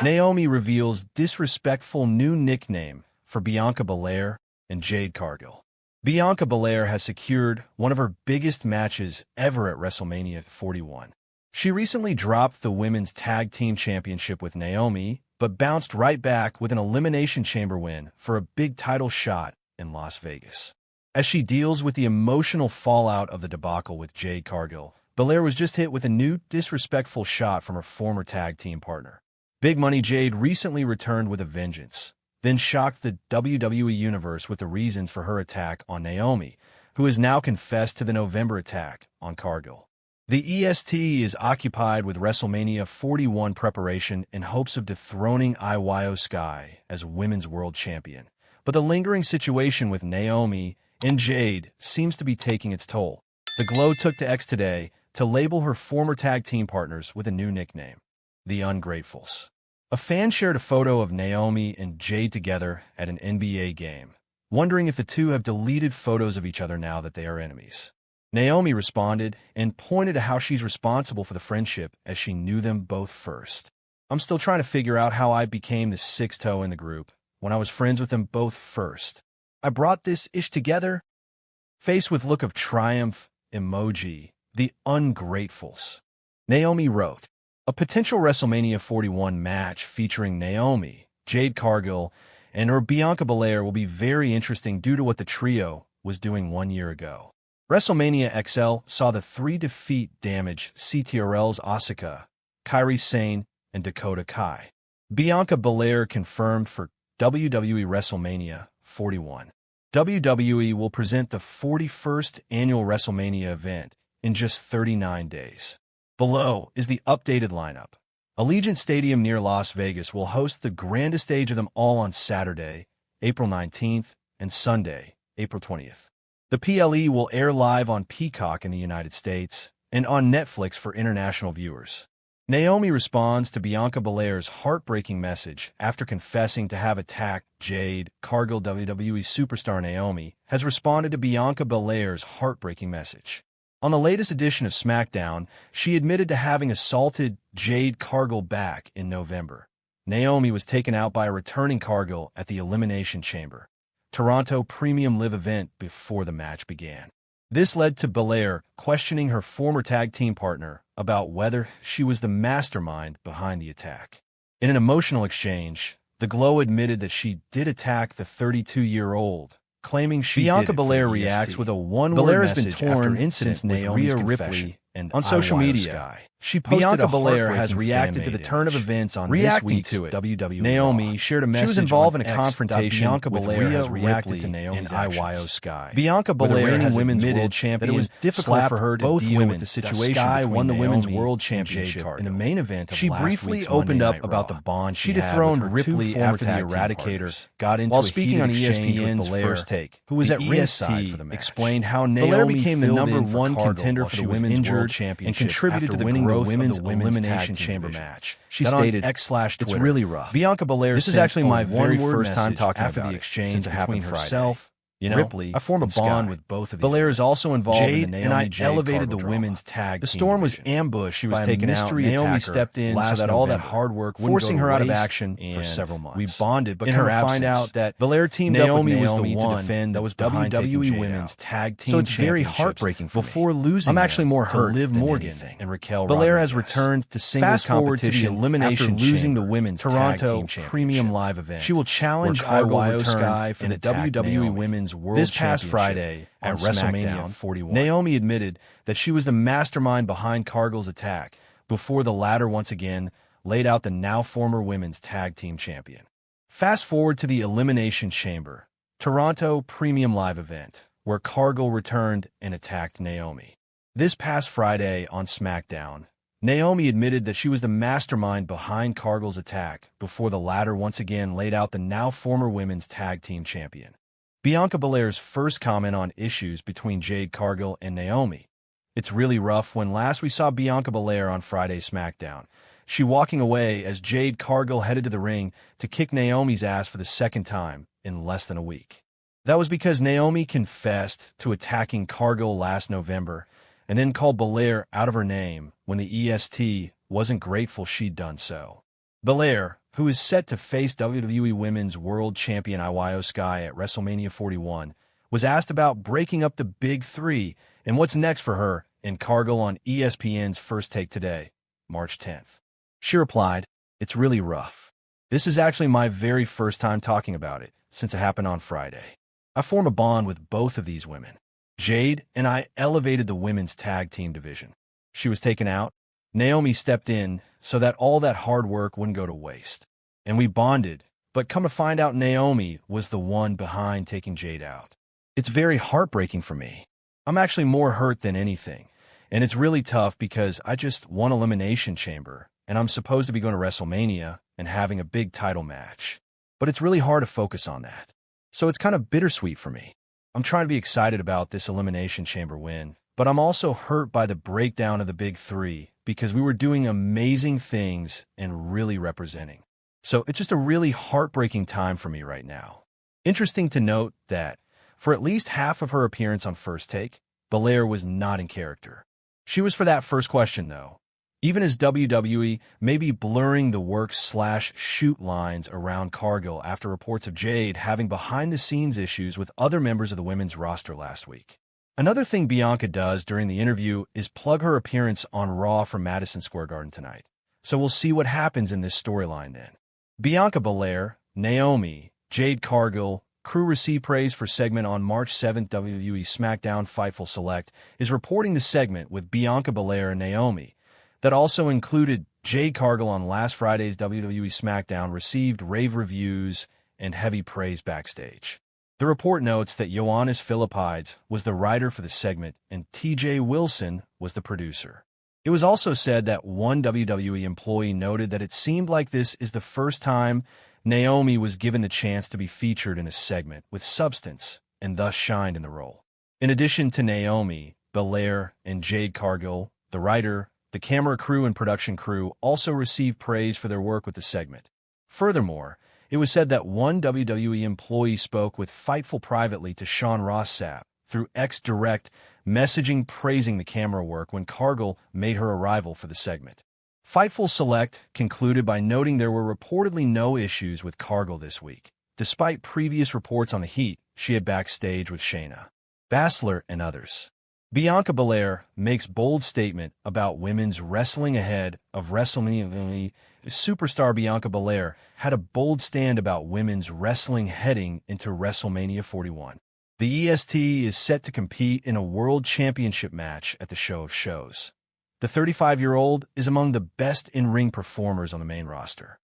Naomi reveals disrespectful new nickname for Bianca Belair and Jade Cargill. Bianca Belair has secured one of her biggest matches ever at WrestleMania 41. She recently dropped the Women's Tag Team Championship with Naomi, but bounced right back with an Elimination Chamber win for a big title shot in Las Vegas. As she deals with the emotional fallout of the debacle with Jade Cargill, Belair was just hit with a new disrespectful shot from her former tag team partner. Big Money Jade recently returned with a vengeance, then shocked the WWE Universe with the reasons for her attack on Naomi, who has now confessed to the November attack on Cargill. The EST is occupied with WrestleMania 41 preparation in hopes of dethroning IYO SKY as Women's World Champion. But the lingering situation with Naomi and Jade seems to be taking its toll. The Glow took to X today to label her former tag team partners with a new nickname, the Ungratefuls. A fan shared a photo of Naomi and Jade together at an NBA game, wondering if the two have deleted photos of each other now that they are enemies. Naomi responded and pointed to how she's responsible for the friendship as she knew them both first. I'm still trying to figure out how I became the sixth toe in the group when I was friends with them both first. I brought this ish together. Face with look of triumph, emoji, the Ungratefuls. Naomi wrote, a potential WrestleMania 41 match featuring Naomi, Jade Cargill, and or Bianca Belair will be very interesting due to what the trio was doing 1 year ago. WrestleMania XL saw the 3-defeat damage CTRL's Asuka, Kairi Sane, and Dakota Kai. Bianca Belair confirmed for WWE WrestleMania 41. WWE will present the 41st annual WrestleMania event in just 39 days. Below is the updated lineup. Allegiant Stadium near Las Vegas will host the grandest stage of them all on Saturday, April 19th, and Sunday, April 20th. The PLE will air live on Peacock in the United States and on Netflix for international viewers. Naomi responds to Bianca Belair's heartbreaking message after confessing to have attacked Jade Cargill. WWE superstar Naomi has responded to Bianca Belair's heartbreaking message. On the latest edition of SmackDown, she admitted to having assaulted Jade Cargill back in November. Naomi was taken out by a returning Cargill at the Elimination Chamber, Toronto Premium Live event before the match began. This led to Belair questioning her former tag team partner about whether she was the mastermind behind the attack. In an emotional exchange, the Glow admitted that she did attack the 32-year-old, claiming she Bianca Belair reacts with a one-word message after incidents Naomi's Ripley and on social media. She posted Bianca Belair has reacted to the turn of events on this week's WWE. Naomi shared a message. She was involved in a confrontation. Bianca Belair has reacted to Naomi's IYO SKY. Bianca Belair has women's world champion that it was difficult for her to deal with the situation. Sky won the women's world championship in the main event of last week's Monday Night Raw. She briefly opened up about the bond she dethroned Ripley after the Eradicator got into while speaking on ESPN's First Take, who was at ringside for the match. Explained how Naomi became the #1 contender for the women's world championship and contributed to the growth of the Women's Elimination Chamber match. She stated, X/Twitter, it's really rough. Bianca Belair, this is actually my very first time talking after the exchange between herself, Ripley, I form a bond with both of these. Belair is also involved Jade, in the Naomi and I elevated the women's tag. The storm was ambushed. She was taken out. Naomi stepped in so that all that hard work forcing her out of action for several months. We bonded, but in her absence, find out that Belair teamed Naomi up with Naomi was the one to defend that was WWE Women's Tag Team. So it's very heartbreaking for before losing. I'm actually more hurt Liv Morgan and Raquel. Belair has returned to singles competition to the elimination after losing the Women's Toronto Premium Live event. She will challenge IYO SKY for the WWE Women's World This past Friday at WrestleMania 41. Naomi admitted that she was the mastermind behind Cargill's attack before the latter once again laid out the now former Women's Tag Team Champion. Fast forward to the Elimination Chamber, Toronto Premium Live event, where Cargill returned and attacked Naomi. This past Friday on SmackDown, Naomi admitted that she was the mastermind behind Cargill's attack before the latter once again laid out the now former Women's Tag Team Champion. Bianca Belair's first comment on issues between Jade Cargill and Naomi. It's really rough when last we saw Bianca Belair on Friday's SmackDown. She walking away as Jade Cargill headed to the ring to kick Naomi's ass for the second time in less than a week. That was because Naomi confessed to attacking Cargill last November and then called Belair out of her name when the EST wasn't grateful she'd done so. Belair, who is set to face WWE Women's World Champion IYO SKY at WrestleMania 41, was asked about breaking up the Big Three and what's next for her in Cargill on ESPN's First Take today, March 10th. She replied, "It's really rough. This is actually my very first time talking about it since it happened on Friday. I form a bond with both of these women. Jade and I elevated the women's tag team division. She was taken out. Naomi stepped in so that all that hard work wouldn't go to waste. And we bonded, but come to find out Naomi was the one behind taking Jade out. It's very heartbreaking for me. I'm actually more hurt than anything, and it's really tough because I just won Elimination Chamber, and I'm supposed to be going to WrestleMania and having a big title match. But it's really hard to focus on that. So it's kind of bittersweet for me. I'm trying to be excited about this Elimination Chamber win, but I'm also hurt by the breakdown of the Big Three because we were doing amazing things and really representing. So it's just a really heartbreaking time for me right now." Interesting to note that for at least half of her appearance on First Take, Belair was not in character. She was for that first question, though, even as WWE may be blurring the work/shoot lines around Cargill after reports of Jade having behind-the-scenes issues with other members of the women's roster last week. Another thing Bianca does during the interview is plug her appearance on Raw from Madison Square Garden tonight. So we'll see what happens in this storyline then. Bianca Belair, Naomi, Jade Cargill, crew receive praise for segment on March 7th. WWE SmackDown Fightful Select is reporting the segment with Bianca Belair and Naomi that also included Jade Cargill on last Friday's WWE SmackDown received rave reviews and heavy praise backstage. The report notes that Ioannis Philippides was the writer for the segment and TJ Wilson was the producer. It was also said that one WWE employee noted that it seemed like this is the first time Naomi was given the chance to be featured in a segment with substance and thus shined in the role. In addition to Naomi, Belair, and Jade Cargill, the writer, the camera crew, and production crew also received praise for their work with the segment. Furthermore, it was said that one WWE employee spoke with Fightful privately to Sean Ross Sapp through X direct messaging praising the camera work when Cargill made her arrival for the segment. Fightful Select concluded by noting there were reportedly no issues with Cargill this week, despite previous reports on the heat she had backstage with Shayna Baszler and others. Bianca Belair makes bold statement about women's wrestling ahead of WrestleMania. Superstar Bianca Belair had a bold stand about women's wrestling heading into WrestleMania 41. The EST is set to compete in a World Championship match at the Show of Shows. The 35-year-old is among the best in-ring performers on the main roster.